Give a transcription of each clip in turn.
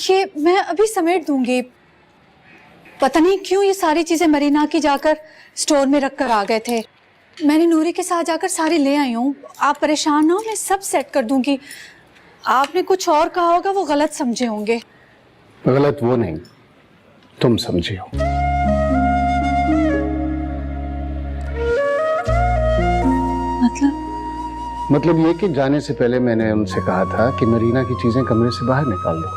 ये मैं अभी समेट दूंगी। पता नहीं क्यों ये सारी चीजें मरीना की जाकर स्टोर में रख कर आ गए थे। मैंने नूरी के साथ जाकर सारी ले आई हूँ। आप परेशान ना हो, मैं सब सेट कर दूंगी। आपने कुछ और कहा होगा, वो गलत समझे होंगे। गलत वो नहीं, तुम समझी हो। मतलब ये कि जाने से पहले मैंने उनसे कहा था कि मरीना की चीजें कमरे से बाहर निकाल दो।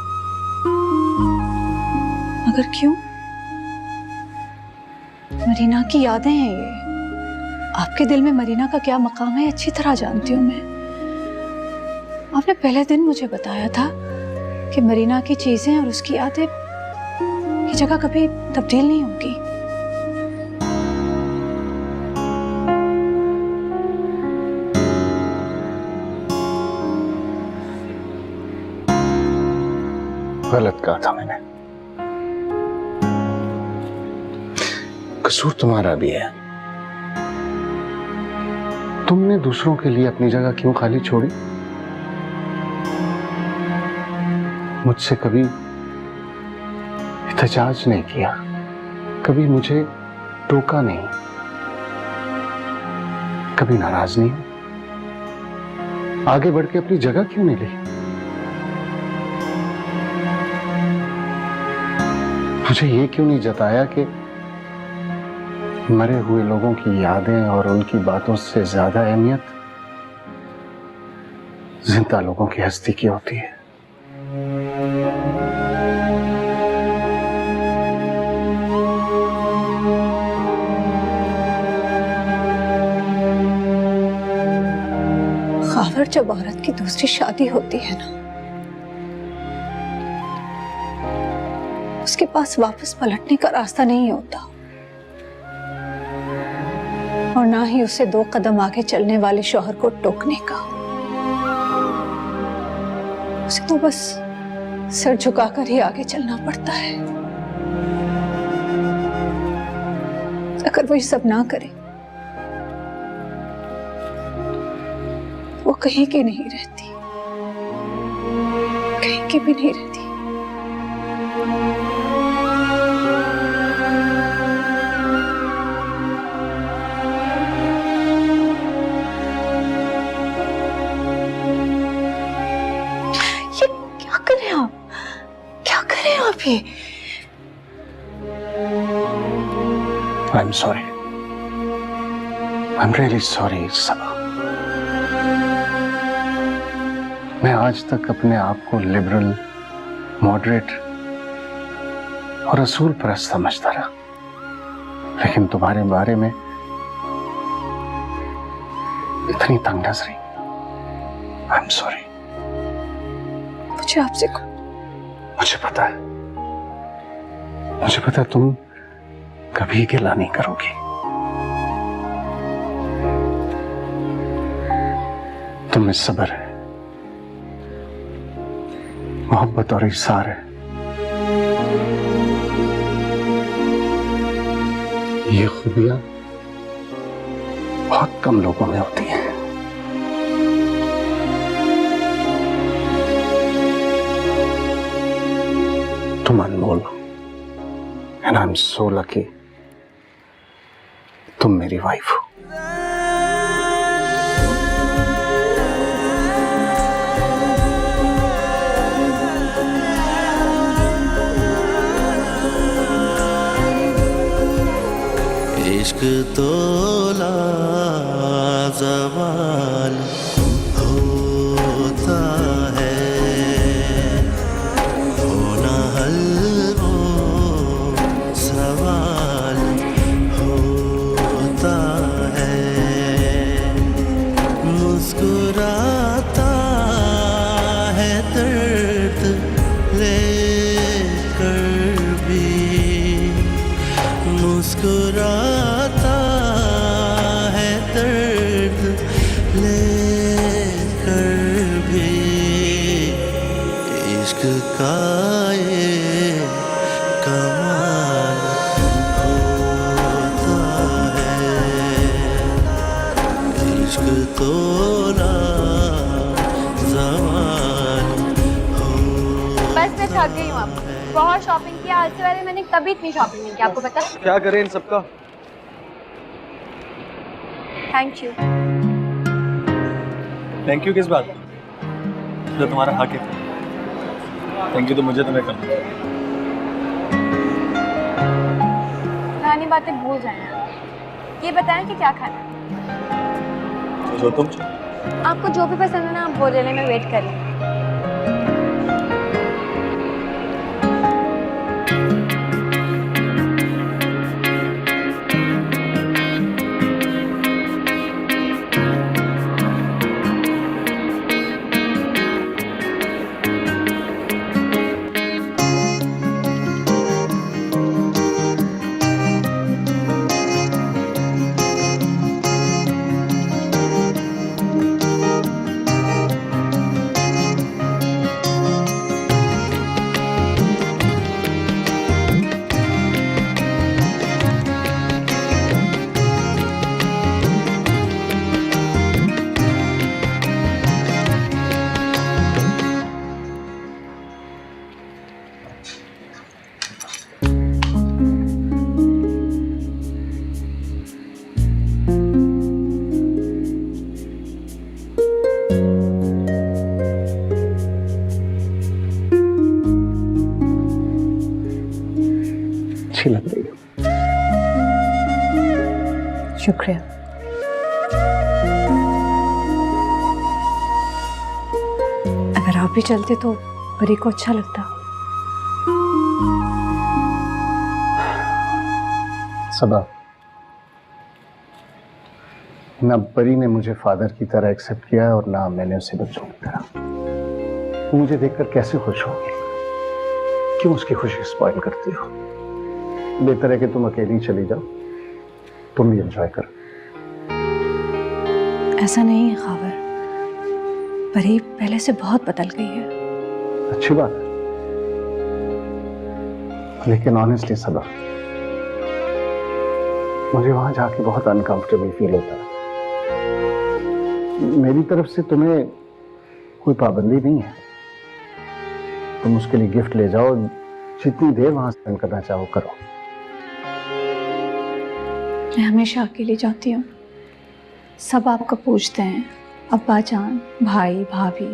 मगर क्यों? मरीना की यादें हैं ये। आपके दिल में मरीना का क्या मकाम है अच्छी तरह जानती हूँ मैं। आपने पहले दिन मुझे बताया था कि मरीना की चीजें और उसकी यादें की जगह कभी तब्दील नहीं होगी। गलत कहा था मैंने। कसूर तुम्हारा भी है। तुमने दूसरों के लिए अपनी जगह क्यों खाली छोड़ी? मुझसे कभी एहतजाज नहीं किया, कभी मुझे टोका नहीं, कभी नाराज नहीं। आगे बढ़ के अपनी जगह क्यों नहीं ली? मुझे ये क्यों नहीं जताया कि मरे हुए लोगों की यादें और उनकी बातों से ज्यादा अहमियत जिंदा लोगों की हस्ती की होती है। खावर जब औरत की दूसरी शादी होती है ना, उसके पास वापस पलटने का रास्ता नहीं होता, और ना ही उसे 2 कदम आगे चलने वाले शौहर को टोकने का। उसे तो बस सर झुकाकर ही आगे चलना पड़ता है। अगर वो ये सब ना करे, वो कहीं की नहीं रहती, कहीं की भी नहीं रहती। I'm sorry. I'm really sorry, सबा। मैं आज तक अपने आप को लिबरल, मॉडरेट और असूल परस्त समझता रहा, लेकिन तुम्हारे बारे में इतनी तंग नजरी। I'm sorry। मुझे आपसे मुझे पता है, तुम कभी गिला नहीं करोगी। तुम में सब्र है, मोहब्बत और इसार है। ये खूबियां बहुत कम लोगों में होती हैं। तुम अनमोल हो, and I'm so lucky तुम मेरी वाइफ हो। इश्क तो लाजवाल होता है, होना हल वो सवाल होता है। मुस्कुराता है दर्द लेकर भी, मुस्कुराता है दर्द लेकर भी। इश्क का ये कमाल होता है, इश्क तो लाजवाल बस मैं थक गई हूँ। बहुत शॉपिंग की। आज से पहले मैंने कभी इतनी शॉपिंग नहीं की, आपको पता है? क्या करें इन सबका? Thank you. थैंक यू किस बात? जो तुम्हारा हक है। थैंक यू तो मुझे तुम्हें करना है। पुरानी बातें भूल जाएं आप। ये बताएं कि क्या खाना है? तो जो तुम आपको जो भी पसंद है ना, आप बोल लें, मैं वेट कर रही हूँ। अच्छी लग रही हो। शुक्रिया। अगर आप भी चलते तो परी को अच्छा लगता। सबा, ना परी ने मुझे फादर की तरह एक्सेप्ट किया और ना मैंने उसे बच्चों की तरह। वो मुझे देखकर कैसे खुश होगी? क्यों उसकी खुशी स्पॉइल करती हो? बेहतर है कि तुम अकेली चली जाओ, तुम भी एंजॉय करो। ऐसा नहीं है खावर, परी पहले से बहुत बदल गई है। अच्छी बात है, लेकिन ऑनेस्टली सबा, मुझे वहां जाके बहुत अनकंफर्टेबल फील होता है। मेरी तरफ से तुम्हें कोई पाबंदी नहीं है, तुम उसके लिए गिफ्ट ले जाओ, जितनी देर वहां स्पेंड करना चाहो करो। मैं हमेशा अकेली जाती हूँ, सब आपको पूछते हैं, अब्बा जान, भाई भाभी।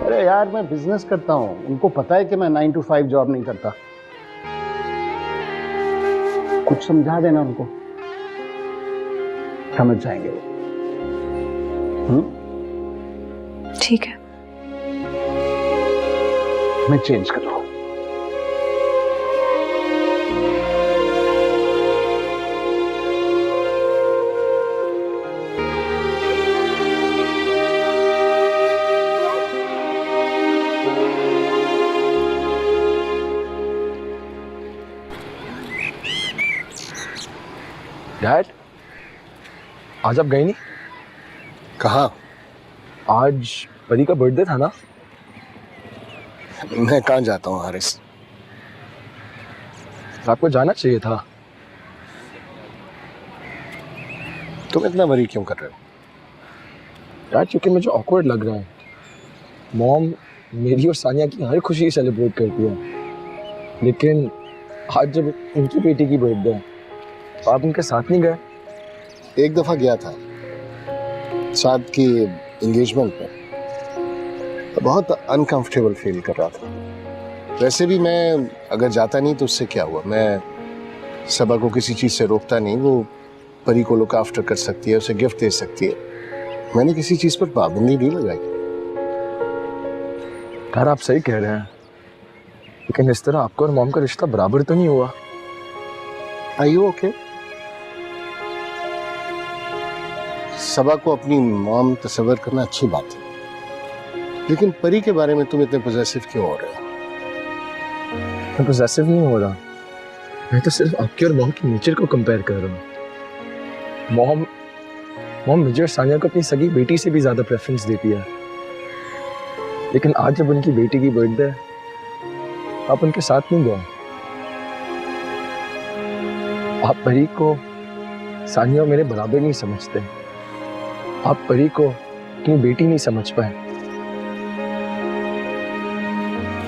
अरे यार, मैं बिजनेस करता हूँ, उनको पता है कि मैं 9 to 5 जॉब नहीं करता। कुछ समझा देना उनको, समझ जाएंगे वो। ठीक है। मैं चेंज कर रहा हूँ। डैड, आज आप गए नहीं? कहाँ? आज परी का बर्थडे था ना? मैं कहाँ जाता हूँ हारिस? आपको जाना चाहिए था। तुम इतना वरी क्यों कर रहे हो? डैड, क्योंकि मुझे ऑकवर्ड लग रहा है। मॉम मेरी और सानिया की हर खुशी सेलिब्रेट करती है, लेकिन आज जब उनकी बेटी की बर्थडे है तो आप उनके साथ नहीं गए? एक दफा गया था साथ की एंगेजमेंट पे, तो बहुत अनकंफर्टेबल फील कर रहा था। वैसे भी मैं अगर जाता नहीं तो उससे क्या हुआ, मैं सबा को किसी चीज से रोकता नहीं, वो परी को लुक आफ्टर कर सकती है, उसे गिफ्ट दे सकती है। मैंने किसी चीज पर पाबंदी नहीं लगाई। यार, आप सही कह रहे हैं, लेकिन इस तरह आपको और मॉम का रिश्ता बराबर तो नहीं हुआ। Are you okay? सबा को अपनी मॉम तस्वर करना अच्छी बात है, लेकिन परी के बारे में तुम इतने पॉजेसिव क्यों हो रहे हो? मैं पॉजेसिव नहीं हो रहा, मैं तो सिर्फ आपके और मॉम के नेचर को कंपेयर कर रहा हूँ। मॉम मुझे और सानिया को अपनी सगी बेटी से भी ज्यादा प्रेफरेंस देती है, लेकिन आज जब उनकी बेटी की बर्थडे है आप उनके साथ नहीं गए। आप परी को सानिया और मेरे बराबर नहीं समझते, आप परी को अपनी बेटी नहीं समझ पाए।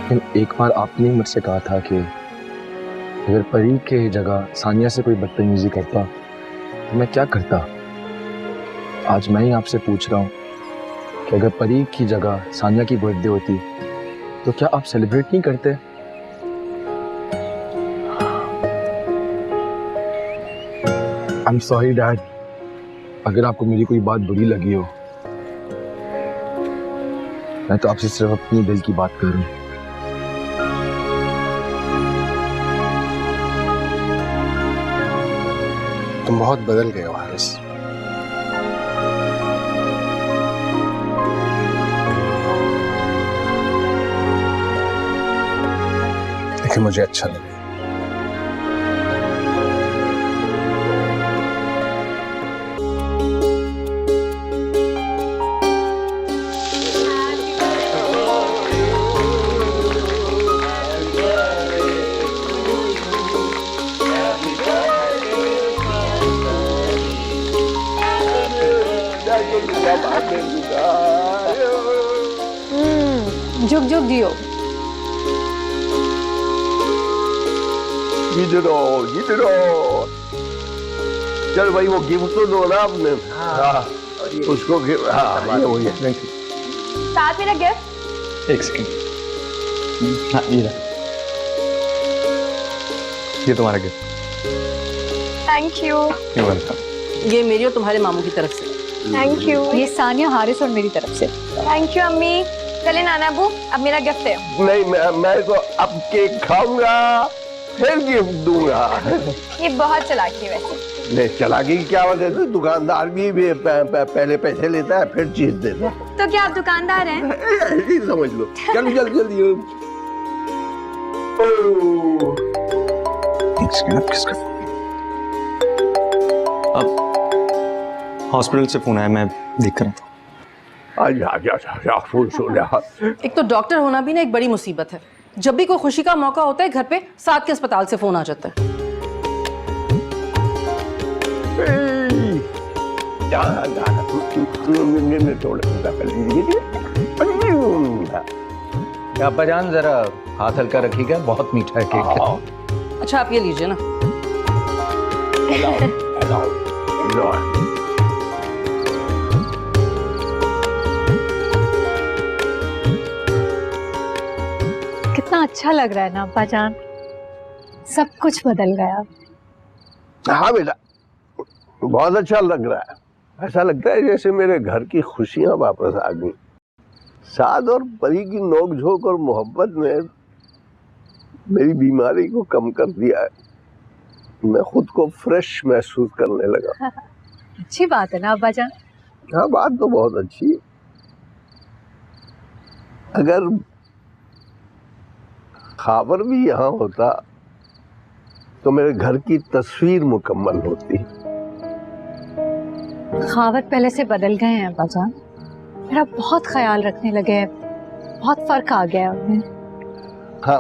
लेकिन एक बार आपने मुझसे कहा था कि अगर परी के जगह सानिया से कोई बदतमीजी करता तो मैं क्या करता। आज मैं ही आपसे पूछ रहा हूँ कि अगर परी की जगह सानिया की बर्थडे होती तो क्या आप सेलिब्रेट नहीं करते? आई एम सॉरी डैड, अगर आपको मेरी कोई बात बुरी लगी हो। मैं तो आपसे सिर्फ अपनी दिल की बात कर रहा हूँ। तुम बहुत बदल गए हो हारिस। लेकिन मुझे अच्छा लगा। जुग जुग जियो। इधर चल भाई, वो गिफ्ट तो दो ना आपने। हाँ, उसको हाँ ये वही है। Thank you. साथ मेरा गिफ्ट। एक सेकंड। हाँ ये रहा, ये तुम्हारा gift. Thank you. You welcome. ये मेरी और तुम्हारे मामू की तरफ से। Thank you. ये सानिया, हारिस और मेरी तरफ से। थैंक यू अम्मी। चले नाना अबू, अब मेरा गिफ्ट है। नहीं, मैं तो अब केक खाऊंगा फिर गिफ्ट दूंगा। ये बहुत चालाकी है वैसे। नहीं, चालाकी की क्या वजह से? दुकानदार भी पहले पैसे लेता है फिर चीज देता है। तो क्या आप दुकानदार हैं? ऐसे समझ लो। चल जल्दी। अब हॉस्पिटल से फोन आया, मैं देख कर आता हूँ। आजा फूल सोना। एक तो डॉक्टर होना भी ना एक बड़ी मुसीबत है। जब भी कोई खुशी का मौका होता है घर पे साथ के अस्पताल से फोन आ जाता है। अब्बाजान जरा हाथ हल्का रखिएगा, बहुत मीठा है केक। अच्छा आप ये लीजिए ना। कितना अच्छा लग रहा है ना अब्बा जान, सब कुछ बदल गया। हाँ बेटा, बहुत अच्छा लग रहा है। ऐसा लगता है जैसे मेरे घर की खुशियां वापस आ गई। साद और परी की नोकझोंक और मोहब्बत ने मेरी बीमारी को कम कर दिया है। मैं खुद को फ्रेश महसूस करने लगा। अच्छी बात है ना अब्बा जान। हाँ, बात तो बहुत अच्छी है। अगर खाबर भी यहाँ होता तो मेरे घर की तस्वीर मुकम्मल होती। खावर पहले से बदल गए हैं अब्बा जान, मेरा बहुत ख्याल रखने लगे हैं, बहुत फर्क आ गया है उनमें। हाँ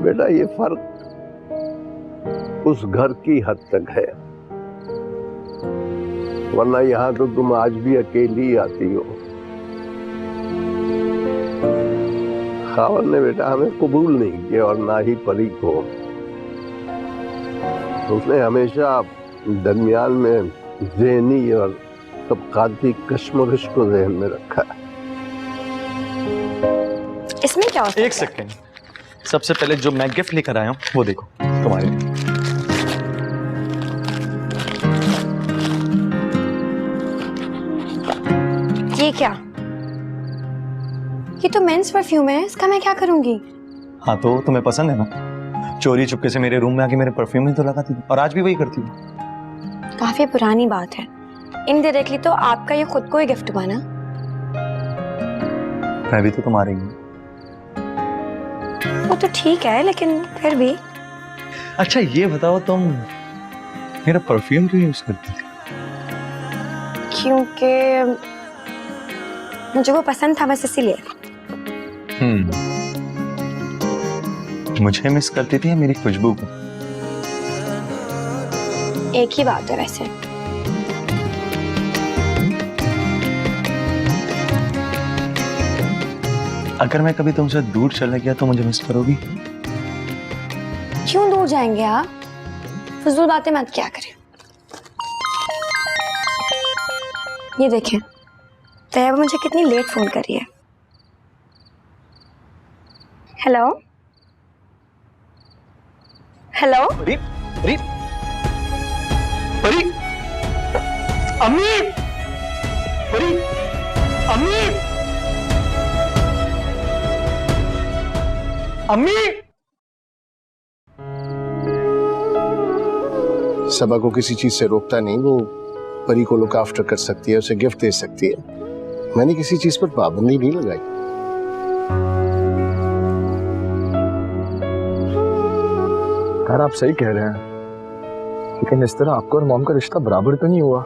बेटा ये फर्क उस घर की हद तक है, वरना यहाँ तो तुम आज भी अकेली आती हो। खावर ने बेटा हमें कबूल नहीं किया और ना ही परी को। उसने हमेशा दरमियान में ज़हनी और तबकाती कश्मकश को ज़हन में रखा है। इसमें क्या होता है? एक सेकंड, सबसे पहले जो मैं गिफ्ट लेकर आया हूँ वो देखो तुम्हारे लिए। ये क्या? ये तो मेंस परफ्यूम है, इसका मैं क्या करूंगी? हाँ तो तुम्हें पसंद है ना? चोरी चुपके से मेरे रूम में आके मेरे परफ्यूम ही तो लगाती थी, और आज भी वही करती हूँ। काफी पुरानी बात है। इनडायरेक्टली तो आपका ये खुद को ही गिफ्ट हुआ ना? मैं भी तो तुम्हारी हूँ। वो तो ठीक है, लेकिन फिर भी। अच्छा ये बताओ, तुम मेरा परफ्यूम क्यों यूज करती थी? क्योंकि मुझे वो पसंद था, बस इसीलिए। मुझे मिस करती थी या मेरी खुशबू को? एक ही बात है वैसे। अगर मैं कभी तुमसे दूर चला गया तो मुझे मिस करोगी? क्यों दूर जाएंगे आप? फजूल बातें मत क्या करें। ये देखें, तैयबा मुझे कितनी लेट फोन कर रही है। Hello hello. परी, परी, परी, अम्मी, परी, अम्मी, अम्मी। सबा को किसी चीज से रोकता नहीं, वो परी को लुक आफ्टर कर सकती है, उसे गिफ्ट दे सकती है। मैंने किसी चीज पर पाबंदी नहीं लगाई। यार आप सही कह रहे हैं, लेकिन इस तरह आपको और मॉम का रिश्ता बराबर तो नहीं हुआ।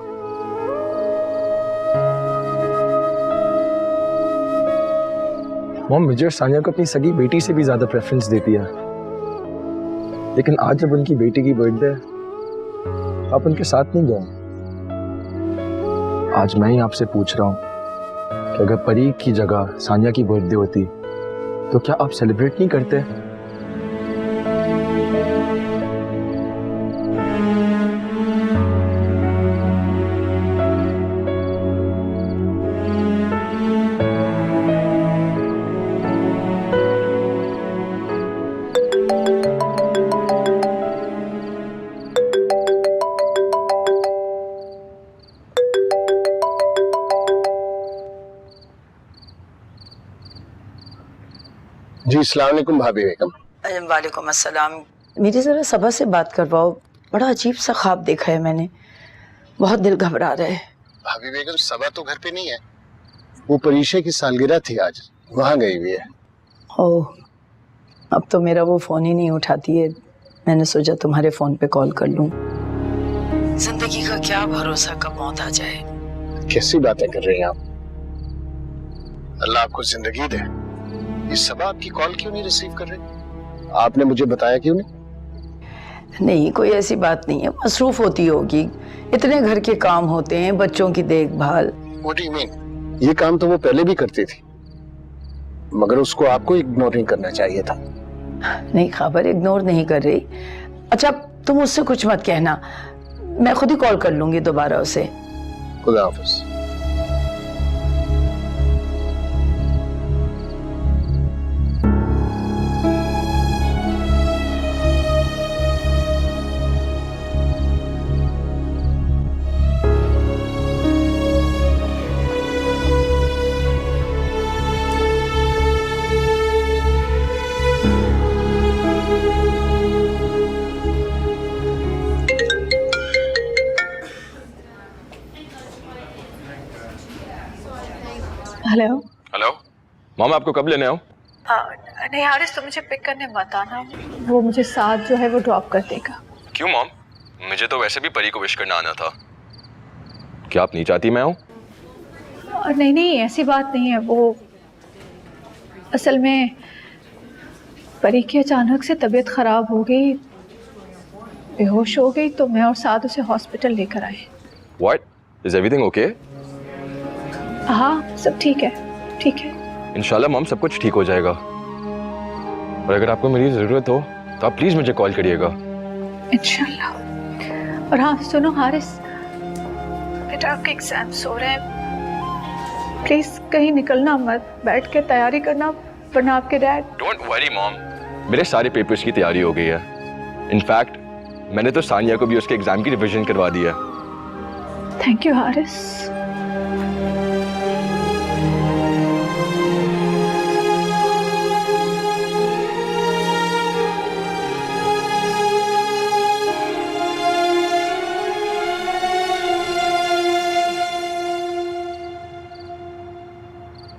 मॉम मुझे और सानिया को अपनी सगी बेटी से भी ज्यादा प्रेफरेंस देती है, लेकिन आज जब उनकी बेटी की बर्थडे है आप उनके साथ नहीं गए। आज मैं ही आपसे पूछ रहा हूँ कि अगर परी की जगह सानिया की बर्थडे होती तो क्या आप सेलिब्रेट नहीं करते? जी अस्सलाम वालेकुम भाभी बेगम। वालेकुम अस्सलाम। मेरी ज़रा सबा से बात करवाओ, बड़ा अजीब सा ख्वाब देखा है मैंने, बहुत दिल घबरा रहा है। भाभी बेगम सबा तो घर पे नहीं है, वो परीशे की सालगिरह थी आज, वहाँ गई हुई है। ओह, अब तो मेरा वो फ़ोन ही नहीं उठाती है, मैंने सोचा तुम्हारे फ़ोन पे कॉल कर लूँ। जिंदगी का क्या भरोसा कब मौत आ जाए। कैसी बातें कर रही हैं आप? अल्लाह आपको जिंदगी दे। ये सबा आपकी कॉल क्यों नहीं रिसीव कर रही? आपने मुझे बताया क्यों नहीं? नहीं, कोई ऐसी बात नहीं है, मसरूफ होती होगी, इतने घर के काम होते हैं, बच्चों की देखभाल। What do you mean? ये काम तो वो पहले भी करती थी, मगर उसको आपको इग्नोर नहीं करना चाहिए था। नहीं, खबर इग्नोर नहीं कर रही। अच्छा तुम उससे कुछ मत कहना, मैं खुद ही कॉल कर लूंगी दोबारा उसे। खुदा हाफिज। हेलो। हेलो मॉम, आपको कब लेने आऊं? नहीं हारिस, तो मुझे पिक करने मत आना, वो मुझे साथ जो है वो ड्रॉप कर देगा। क्यों मॉम? मुझे तो वैसे भी परी को विश करना आना था। क्या आप नहीं चाहती मैं आऊं? नहीं नहीं, ऐसी बात नहीं है, वो असल में परी की अचानक से तबीयत ख़राब हो गई, बेहोश हो गई, तो मैं और साथ उसे हॉस्पिटल लेकर आए। What? Is everything okay? हाँ सब ठीक है, ठीक है। इंशाल्लाह मॉम सब कुछ ठीक हो जाएगा, और अगर आपको मेरी ज़रूरत हो तो आप प्लीज़ मुझे कॉल करिएगा। इंशाल्लाह। और हाँ सुनो हारिस, बेटा आपके एग्जाम्स हो रहे हैं, प्लीज़ कहीं निकलना मत, बैठ के तैयारी करना, वरना आपके डैड। डोंट वरी मॉम, मेरे सारे पेपर्स की तैयारी हो गई है। इनफैक्ट मैंने तो सानिया को भी उसके एग्जाम की रिवीजन करवा दी है। Thank you Haris.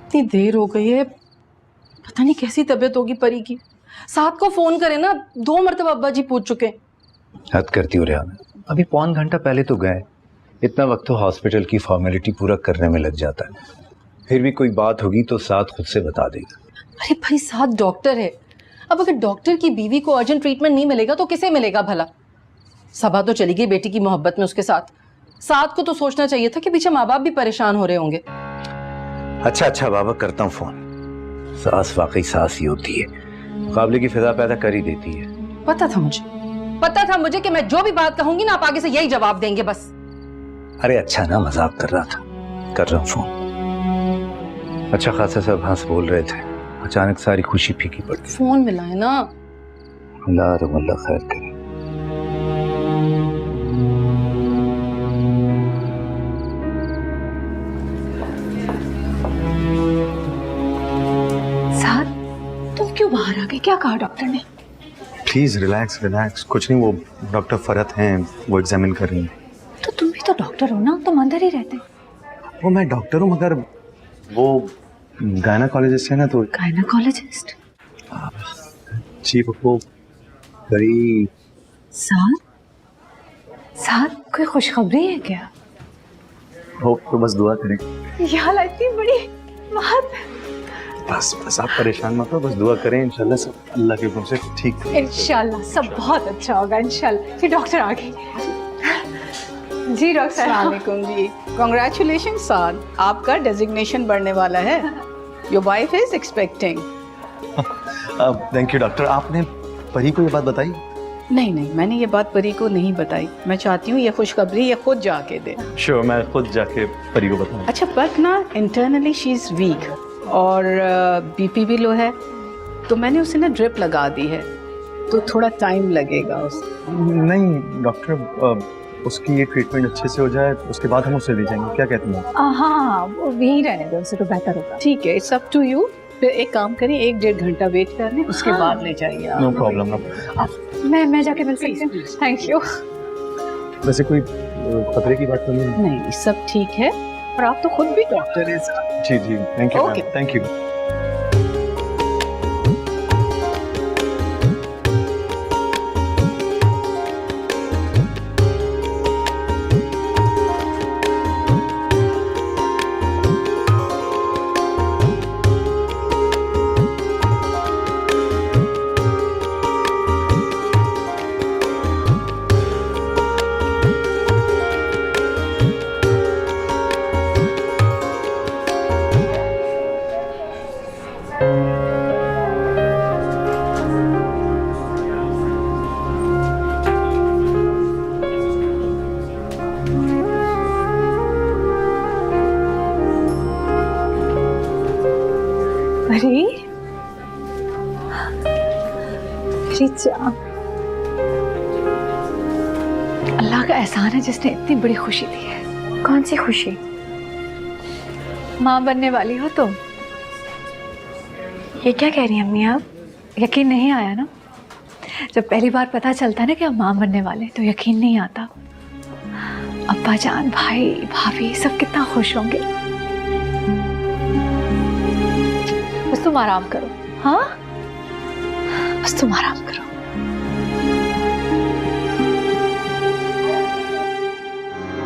इतनी देर हो गई है, पता नहीं कैसी तबीयत होगी परी की। साथ को फोन करे ना, 2 मरतबा अब्बा जी पूछ चुके। हद करती हो रेहान, अभी पौन घंटा पहले तो गए, इतना वक्त तो हॉस्पिटल की फॉर्मेलिटी पूरा करने में लग जाता है। फिर भी कोई बात होगी तो साथ खुद से बता देगा। अरे भाई साथ डॉक्टर है, अब अगर डॉक्टर की बीवी को अर्जेंट ट्रीटमेंट नहीं मिलेगा तो किसे मिलेगा भला? सबा तो चली गई बेटी की मोहब्बत में उसके साथ, साथ को तो सोचना चाहिए था कि पीछे माँ बाप भी परेशान हो रहे होंगे। अच्छा अच्छा बाबा, करता हूँ फोन। सास वाकई सास ही होती है, मुकाबले की फिजा पैदा कर ही देती है। पता था मुझे कि मैं जो भी बात कहूंगी ना आप आगे से यही जवाब देंगे बस। अरे अच्छा ना, मजाक कर रहा था, कर रहा हूँ फोन। अच्छा खासा सब हंस बोल रहे थे, अचानक सारी खुशी फीकी पड़ गई। फोन मिलाए ना। अल्लाह खैर करे। साथ तुम क्यों बाहर आ गए? क्या कहा डॉक्टर ने? प्लीज रिलैक्स रिलैक्स, कुछ नहीं, वो डॉक्टर फरहत हैं, वो एग्जामिन कर रही हैं। तो तुम भी तो डॉक्टर हो ना, तुम अंदर ही रहते। वो मैं डॉक्टर हूँ मगर वो गायनाकोलॉजिस्ट है ना, तो गायनाकोलॉजिस्ट? जी वो बड़ी। साथ कोई खुशखबरी है क्या? हो तो बस दुआ करें। यार इतनी बड़ी बात। बस आप परेशान मत हो, बस दुआ करें, इंशाल्लाह सब अल्लाह के हुक्म से ठीक। इंशाल्लाह सब बहुत अच्छा होगा, इंशाल्लाह। फिर डॉक्टर आ गए। जी डॉक्टर अस्सलामुअलैकुम जी। कॉन्ग्रेचुलेशन साद, आपका डेजिग्नेशन बढ़ने वाला है। Your wife is expecting. Thank you doctor. आपने परी को ये बात बताई? नहीं, मैंने ये बात परी को नहीं बताई। मैं चाहती हूँ ये खुशखबरी ये खुद जाके दे। श्योर, मैं खुद जाके परी को बताऊँ। अच्छा, बट ना इंटरनली शी इज वीक और बीपी भी लो है, तो मैंने उसे ना ड्रिप लगा दी है, तो थोड़ा टाइम लगेगा नहीं डॉक्टर, उसकी ये ट्रीटमेंट अच्छे से हो जाए उसके बाद हम उसे ले जाएंगे, क्या कहते हैं? हाँ वो यहीं रहने दो उसे, तो बेहतर होगा। ठीक है, इट्स अप टू यू। फिर एक काम करिए, 1-1.5 घंटा वेट कर लें, उसके बाद ले जाइए आप। No problem. मैं जाके मिल सकती हूँ? Thank you. वैसे कोई खतरे की बात तो नहीं? नहीं, सब ठीक है, और आप तो खुद भी डॉक्टर हैं। जी thank you. Okay, thank you. Pari, मेरी जान, अल्लाह का एहसान है जिसने इतनी बड़ी खुशी दी है। कौन सी खुशी? माँ बनने वाली हो तुम। ये क्या कह रही हैं अम्मी आप? यकीन नहीं आया ना? जब पहली बार पता चलता है ना कि आप माँ बनने वाले, तो यकीन नहीं आता। अब्बा जान, भाई भाभी सब कितना खुश होंगे। बस तुम आराम करो। हाँ, बस तुम आराम करो।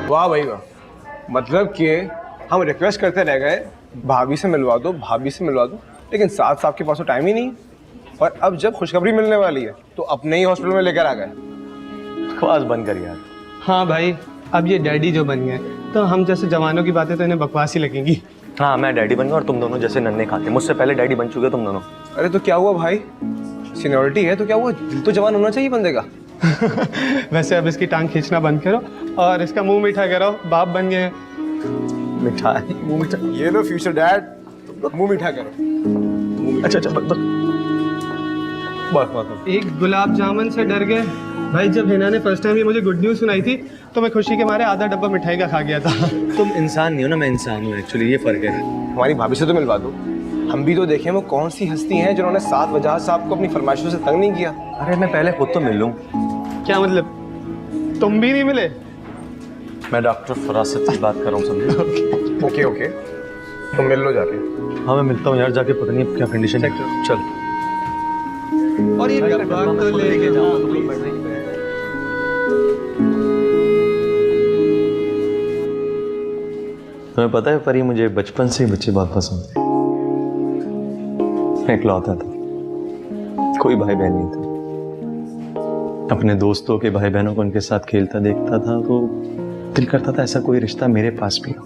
वाह भाई वाह, मतलब कि हम रिक्वेस्ट करते रह गए भाभी से मिलवा दो, भाभी से मिलवा दो, लेकिन साथ साथ के पास तो टाइम ही नहीं। और अब जब खुशखबरी मिलने वाली है तो अपने ही हॉस्पिटल में लेकर आ गए। बकवास बंद कर यार। हाँ भाई, अब ये डैडी जो बन गए तो हम जैसे जवानों की बातें तो इन्हें बकवास ही लगेंगी। हाँ, मैं डैडी बन गया और तुम दोनों जैसे नन्हे खाते। मुझसे पहले डैडी बन चुके तुम दोनों। अरे तो क्या हुआ भाई, सीनियरिटी है तो क्या हुआ, दिल तो जवान होना चाहिए बंदे का। वैसे अब इसकी टांग खींचना बंद करो और इसका मुंह मीठा करो, बाप बन गए। मिठाई, मुंह मीठा। ये लो फ्यूचर डैड, मुंह मीठा करो। अच्छा बस। एक गुलाब जामुन से डर गए भाई। जब हिना ने फर्स्ट टाइम ये मुझे गुड न्यूज़ सुनाई थी तो मैं खुशी के मारे आधा डब्बा मिठाई का खा गया था। तुम इंसान नहीं हो ना, मैं इंसान हूँ एक्चुअली, ये फर्क है। हमारी भाभी से तो मिलवा दो, हम भी तो देखें वो कौन सी हस्ती हैं जिन्होंने साथ वजह साहब को अपनी फरमाइशों से तंग नहीं किया। अरे मैं पहले खुद तो मिल लूँ। क्या मतलब, तुम भी नहीं मिले? मैं डॉक्टर फरासत की बात कर रहा हूँ, समझे? ओके, तुम मिल लो जाके। हाँ मैं मिलता हूँ यार जाके, पता नहीं क्या कंडीशन है। चल। और ये डब्बा तो लेके जाओ। तुम्हें पता है परी, मुझे बचपन से ही बच्चे बहुत पसंद थे। मैं इकलौता था, कोई भाई बहन नहीं था। अपने दोस्तों के भाई बहनों को उनके साथ खेलता देखता था तो दिल करता था ऐसा कोई रिश्ता मेरे पास भी हो,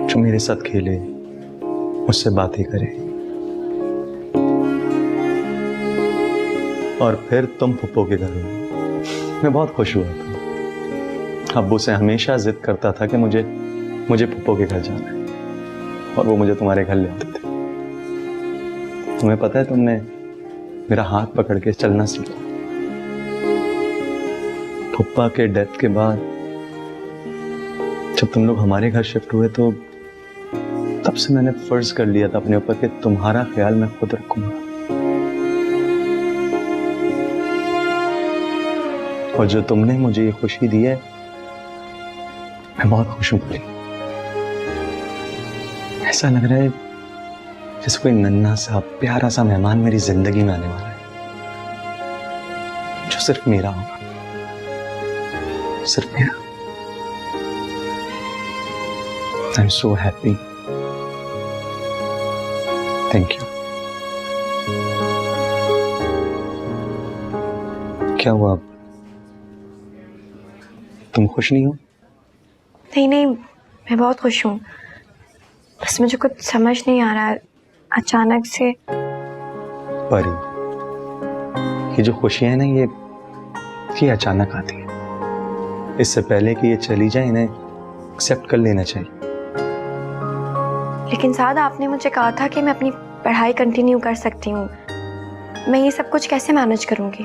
जो मेरे साथ खेले, मुझसे बातें करे, और फिर तुम फुप्पो के घर हुई। मैं बहुत खुश हुआ था। अब्बू से हमेशा जिद करता था कि मुझे फुप्पो के घर जाना है और वो मुझे तुम्हारे घर ले आते थे। तुम्हें पता है, तुमने मेरा हाथ पकड़ के चलना सीखा। फुप्पा के डेथ के बाद जब तुम लोग हमारे घर शिफ्ट हुए तो तब से मैंने फर्ज कर लिया था अपने ऊपर कि तुम्हारा ख्याल मैं खुद रखूंगा। और जो तुमने मुझे ये खुशी दी है, मैं बहुत खुश हूं। ऐसा लग रहा है जैसे कोई नन्हा सा प्यारा सा मेहमान मेरी जिंदगी में आने वाला है, जो सिर्फ मेरा होगा, सिर्फ मेरा। I am so happy. Thank you. क्या हुआ, तुम खुश नहीं हो? नहीं नहीं, मैं बहुत खुश हूँ, बस मुझे कुछ समझ नहीं आ रहा है। अचानक से परी, ये जो खुशियां हैं ना, ये अचानक आती है। इससे पहले कि ये चली जाए, इन्हें एक्सेप्ट कर लेना चाहिए। लेकिन साद, आपने मुझे कहा था कि मैं अपनी पढ़ाई कंटिन्यू कर सकती हूँ। मैं ये सब कुछ कैसे मैनेज करूँगी?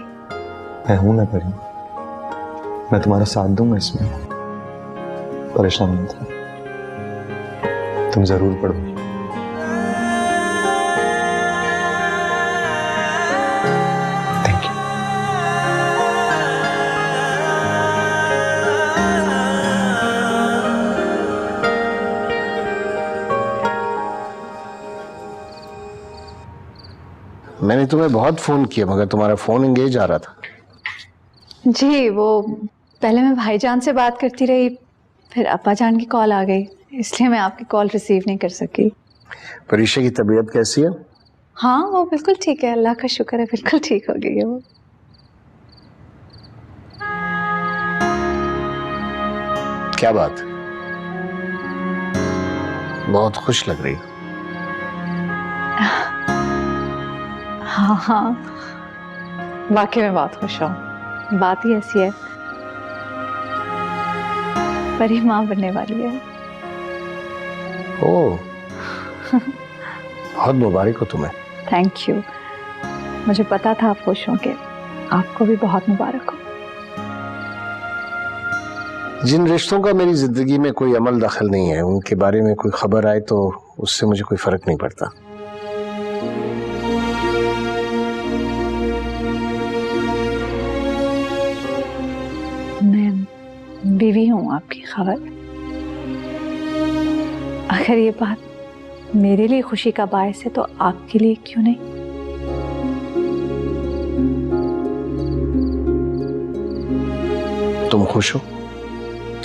मैं हूं ना परी, मैं तुम्हारा साथ दूंगा इसमें। परेशान मत हो, तुम जरूर पढ़ो। Thank you. मैंने तुम्हें बहुत फोन किया मगर तुम्हारा फोन एंगेज आ रहा था। जी, वो पहले मैं भाईजान से बात करती रही, फिर अप्पा जान की कॉल आ गई, इसलिए मैं आपकी कॉल रिसीव नहीं कर सकी। परीक्षा की तबीयत कैसी है? हाँ, वो बिल्कुल ठीक है, अल्लाह का शुक्र है, बिल्कुल ठीक हो गई है वो। क्या बात, बहुत खुश लग रही हो। हाँ हाँ, वाकई में बहुत खुश हूँ। बात ही ऐसी है, परी माँ बनने वाली है। ओह, बहुत मुबारक हो तुम्हें। थैंक यू, मुझे पता था आप खुश होंगे, आपको भी बहुत मुबारक हो। जिन रिश्तों का मेरी जिंदगी में कोई अमल दखल नहीं है, उनके बारे में कोई खबर आए तो उससे मुझे कोई फर्क नहीं पड़ता। मैं बीवी हूँ आपकी, खबर। अगर ये बात मेरे लिए खुशी का बायस है तो आपके लिए क्यों नहीं? तुम खुश हो,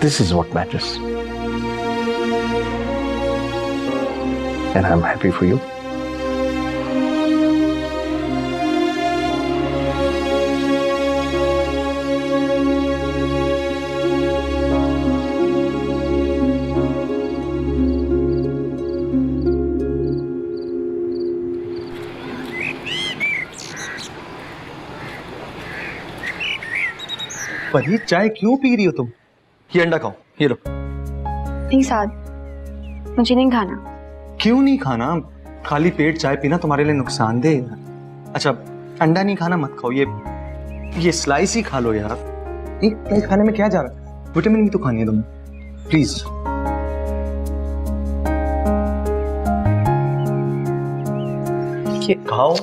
this is what matters, and I am happy for you. पर ये चाय क्यों पी रही हो तुम? ये अंडा खाओ, ये लो। नहीं साद, मुझे नहीं खाना। क्यों नहीं खाना? खाली पेट चाय पीना तुम्हारे लिए नुकसानदेह है। अच्छा, अंडा नहीं खाना, मत खाओ। ये स्लाइस ही खा लो यार। एक खाने में क्या जा रहा है? विटामिन भी तो खानी है तुम्हें, प्लीज। ये खाओ।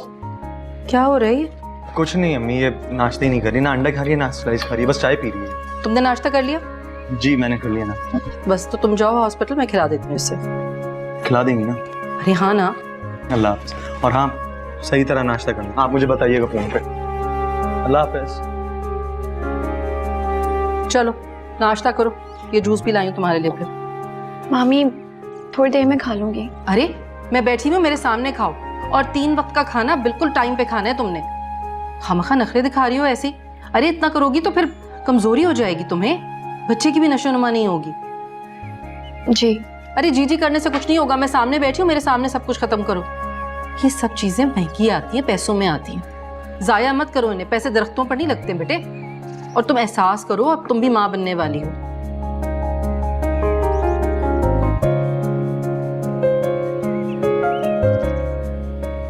क्या हो रही है? कुछ नहीं अम्मी, ये नाश्ता ही नहीं कर रही, ना अंडा खा रही है ना स्लाइस खा रही है, बस चाय पी रही है। तुमने नाश्ता कर लिया? जी मैंने कर लिया ना। बस तो तुम जाओ हॉस्पिटल, मैं खिला देती हूँ इससे। खिला देंगी ना? अरे हाँ ना। अल्लाह हाफ़िज़। और हाँ, सही तरह नाश्ता करना, आप मुझे बताइएगा फोन पे। अल्लाह हाफ़िज़। चलो नाश्ता करो, ये जूस भी लाई हूँ तुम्हारे लिए। फिर मामी, थोड़ी देर में खा लूंगी। अरे मैं बैठी हूँ, मेरे सामने खाओ। और 3 वक्त का खाना बिल्कुल टाइम पे खाना है तुमने। खामखा नखरे दिखा रही हो ऐसी। अरे इतना करोगी तो फिर कमजोरी हो जाएगी तुम्हें, बच्चे की भी नशोनुमा नहीं होगी। जी। अरे जी करने से कुछ नहीं होगा, मैं सामने बैठी हूँ, मेरे सामने सब कुछ खत्म करो। ये सब चीजें महंगी आती हैं, पैसों में आती हैं। जाया मत करो इन्हें, पैसे दरख्तों पर नहीं लगते बेटे। और तुम एहसास करो अब तुम भी माँ बनने वाली हो।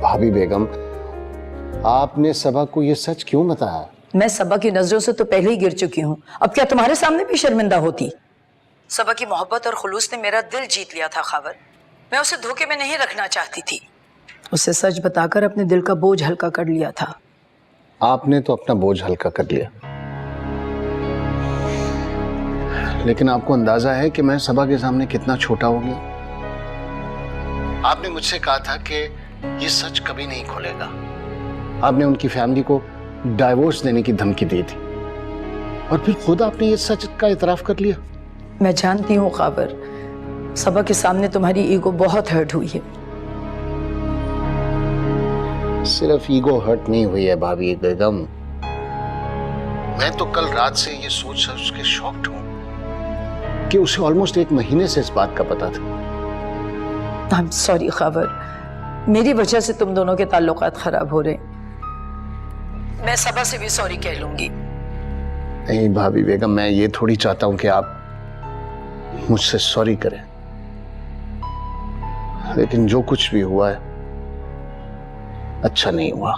भाभी बेगम, आपने सबा को ये सच क्यों बताया? मैं सबा की नजरों से तो पहले ही गिर चुकी हूँ, अब क्या तुम्हारे सामने भी शर्मिंदा होती? सबा की मोहब्बत और खुलूस ने मेरा दिल जीत लिया था खावर। मैं उसे धोखे में नहीं रखना चाहती थी, उसे सच बताकर अपने दिल का बोझ हल्का कर लिया था। आपने तो अपना बोझ हल्का कर लिया, लेकिन आपको अंदाजा है कि मैं सबा के सामने कितना छोटा हो गया? आपने मुझसे कहा था कि ये सच कभी नहीं खुलेगा। आपने उनकी फैमिली को डाइवोर्स देने की धमकी दी थी और फिर खुद आपने ये सच का इतराफ कर लिया। मैं जानती हूँ खाबर, सबा के सामने तुम्हारी ईगो बहुत हर्ट हुई है। सिर्फ ईगो हर्ट नहीं हुई है भाभी बेगम, मैं तो कल रात से ये सोच सोच के शॉक्ड हूं कि उसे ऑलमोस्ट 1 महीने से इस बात का पता था। आई एम सॉरी खाबर, मेरी वजह से तुम दोनों के ताल्लुकात खराब हो रहे। मैं सबा से भी सॉरी कह लूंगी। नहीं भाभी बेगम, मैं ये थोड़ी चाहता हूं कि आप मुझसे सॉरी करें, लेकिन जो कुछ भी हुआ है अच्छा नहीं हुआ।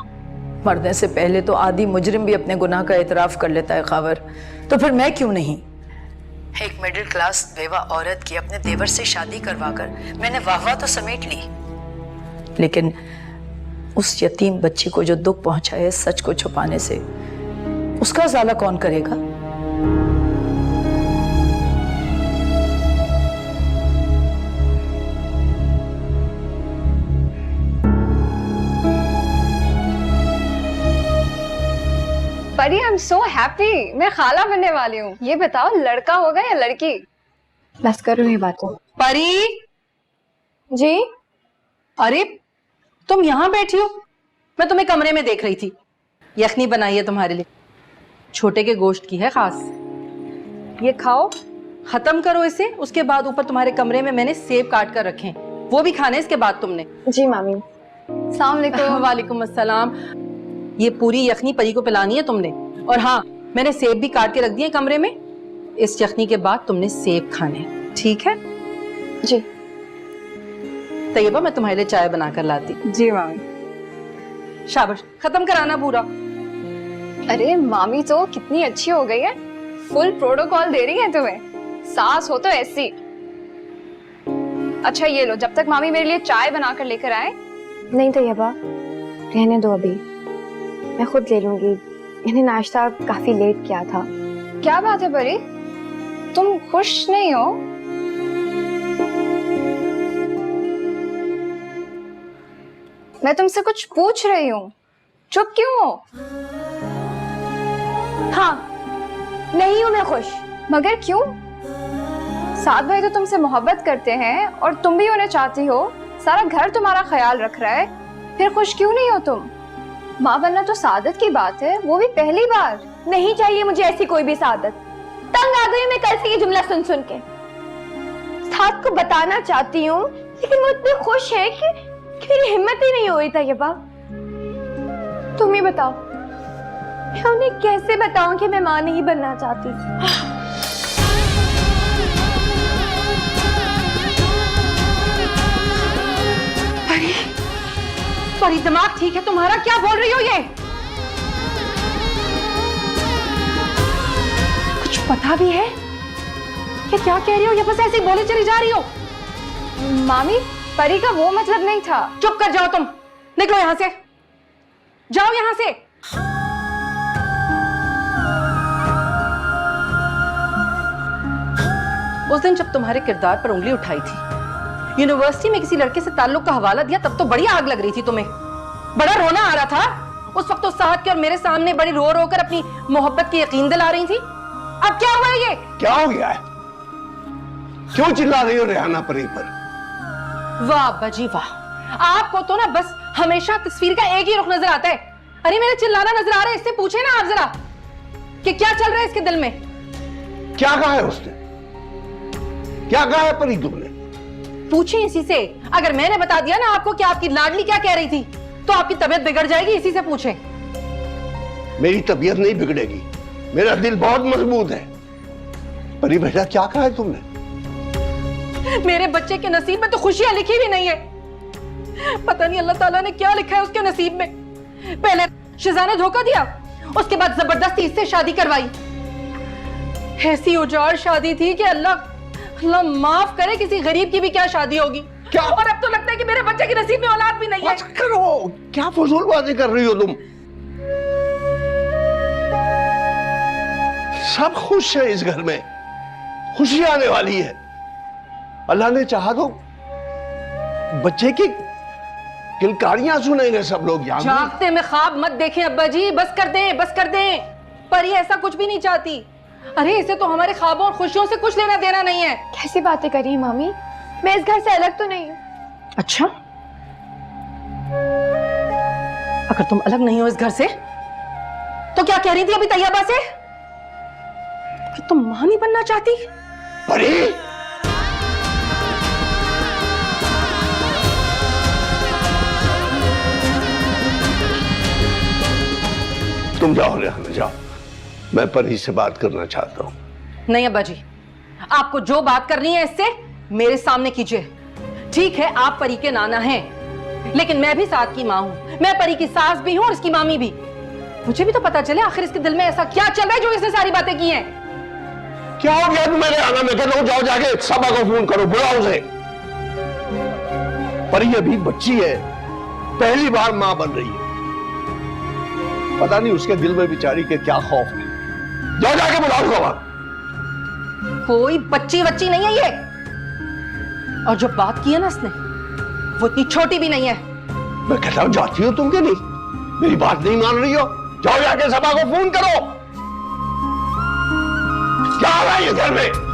मरने से पहले तो आदि मुजरिम भी अपने गुनाह का इतराफ कर लेता है खावर, तो फिर मैं क्यों नहीं? एक मिडिल क्लास बेवा औरत की अपने देवर से शादी करवाकर मैंने वाहवाह तो समेट ली, लेकिन उस यतीम बच्ची को जो दुख पहुंचा है सच को छुपाने से, उसका ज़ाला कौन करेगा? परी, आई एम सो हैप्पी, मैं खाला बनने वाली हूँ। ये बताओ लड़का होगा या लड़की? बस करो ये बात। परी जी? अरे तुम यहाँ बैठी हो, मैं तुम्हें कमरे में देख रही थी। यखनी बनाई है तुम्हारे लिए, छोटे के गोश्त की है खास। ये खाओ, खत्म करो इसे, उसके बाद ऊपर तुम्हारे कमरे में मैंने सेब काट कर रखे हैं, वो भी खाने इसके बाद तुमने। जी मामी। अस्सलाम वालेकुम। वालेकुम अस्सलाम। ये पूरी यखनी परी को पिलानी है तुमने, और हाँ मैंने सेब भी काट के रख दिए कमरे में। इस यखनी के बाद तुमने सेब खाने, ठीक है? जी। तैयबा, मैं तुम्हारे लिए चाय बनाकर लाती। जी मामी। शाबाश, खत्म कराना पूरा। अरे मामी तो कितनी अच्छी हो गई है, फुल प्रोटोकॉल दे रही है तुम्हें। सास हो तो ऐसी। अच्छा ये लो, जब तक मामी मेरे लिए चाय बनाकर लेकर आए। नहीं तैयबा, रहने दो, अभी मैं खुद ले लूंगी। मैंने नाश्ता काफी लेट किया था। क्या बात है परी, तुम खुश नहीं हो? मैं तुमसे कुछ पूछ रही हूँ, चुप क्यों हो? हाँ, नहीं हूँ मैं खुश। मगर क्यों? साद भाई तो तुमसे मोहब्बत करते हैं और तुम भी उन्हें चाहती हो, सारा घर तुम्हारा ख्याल रख रहा है, फिर खुश क्यों नहीं हो तुम? माँ बनना तो सादत की बात है, वो भी पहली बार। नहीं चाहिए मुझे ऐसी कोई भी सादत। तंग आ गई मैं कल से ये जुमला सुन सुन के। साद को बताना चाहती हूँ, लेकिन वो इतने खुश है कि मेरी हिम्मत ही नहीं हो रही। तैयबा तुम ही बताओ, मैं उन्हें कैसे बताऊं कि मैं माँ नहीं बनना चाहती? परी, परी दिमाग ठीक है तुम्हारा? क्या बोल रही हो ये? कुछ पता भी है कि क्या कह रही हो, या बस ऐसे ही बोले चली जा रही हो? मामी, परी का वो मतलब नहीं था। चुप कर जाओ तुम, निकलो यहां से, जाओ यहां से। उस दिन जब तुम्हारे किरदार पर उंगली उठाई थी, यूनिवर्सिटी में किसी लड़के से ताल्लुक का हवाला दिया, तब तो बड़ी आग लग रही थी तुम्हें, बड़ा रोना आ रहा था। उस वक्त तो साहत के और मेरे सामने बड़ी रो रो कर अपनी मोहब्बत की यकीन दिला रही थी। अब क्या हुआ ये? क्या हो गया है? क्यों चिल्ला रही हो रेहाना परी पर? वाह बजी वाह, आपको तो ना बस हमेशा तस्वीर का एक ही रुख नजर आता है। अरे मेरा चिल्लाना नजर आ रहा है, इससे पूछे ना आप जरा कि क्या चल रहा है इसके दिल में। क्या कहा है उसने? क्या कहा है परी तुमने? पूछे इसी से। अगर मैंने बता दिया ना आपको कि आपकी लाडली क्या कह रही थी, तो आपकी तबीयत बिगड़ जाएगी। इसी से पूछें। मेरी तबीयत नहीं बिगड़ेगी, मेरा दिल बहुत मजबूत है। परी बेटा क्या कहा है तुमने? मेरे बच्चे के नसीब में तो खुशियां लिखी भी नहीं है। पता नहीं अल्लाह ताला ने क्या लिखा है उसके नसीब में। पहले शिजा ने धोखा दिया, उसके बाद जबरदस्ती इससे शादी करवाई। ऐसी उजाड़ शादी थी कि अल्लाह माफ करे, किसी गरीब की भी क्या शादी होगी। क्या? और अब तो लगता है कि मेरे बच्चे के नसीब में औलाद भी नहीं है। बस करो, क्या फजूलबाजी कर रही हो तुम? सब खुश है इस घर में, खुशी आने वाली है। अल्लाह ने चाहा तो बच्चे की किलकारियां सुनेंगे सब लोग। यहाँ जागते में ख्वाब मत देखें अब्बा जी, बस कर दें, बस कर दें। पर ये ऐसा कुछ भी नहीं चाहती। अरे इसे तो हमारे ख्वाबों और खुशियों से कुछ लेना देना नहीं है। कैसी बातें करी मामी, मैं इस घर से अलग तो नहीं हूँ। अच्छा, अगर तुम अलग नहीं हो इस घर से तो क्या कह रही थी अभी तैयबा से कि तुम मां नहीं बनना चाहती? परी, तुम जाओ रेहाना, जाओ। मैं परी से बात करना चाहता हूँ। नहीं अब्बा जी, आपको जो बात करनी है इससे मेरे सामने कीजिए। ठीक है, आप परी के नाना हैं, लेकिन मैं भी साथ की माँ हूँ। मैं परी की सास भी हूँ और इसकी मामी भी। मुझे भी तो पता चले आखिर इसके दिल में ऐसा क्या चल रहा है जो इसने सारी बातें की हैं। क्या हो गया तुम्हें रेहाना? मैं कहता हूँ जाओ जाके सबा को फोन करो, बुलाओ उसे। परी अभी बच्ची है, पहली बार मां बन रही है। पता नहीं उसके दिल में बेचारी के क्या खौफ है। जाओ जाके बुलाओ सबा। कोई बच्ची बच्ची नहीं है ये, और जो बात की है ना इसने वो इतनी छोटी भी नहीं है। मैं कहता हूं जाती हो तुम, क्या नहीं? मेरी बात नहीं मान रही हो? जाओ जाके सबा को फोन करो। क्या हो रहा है ये घर में?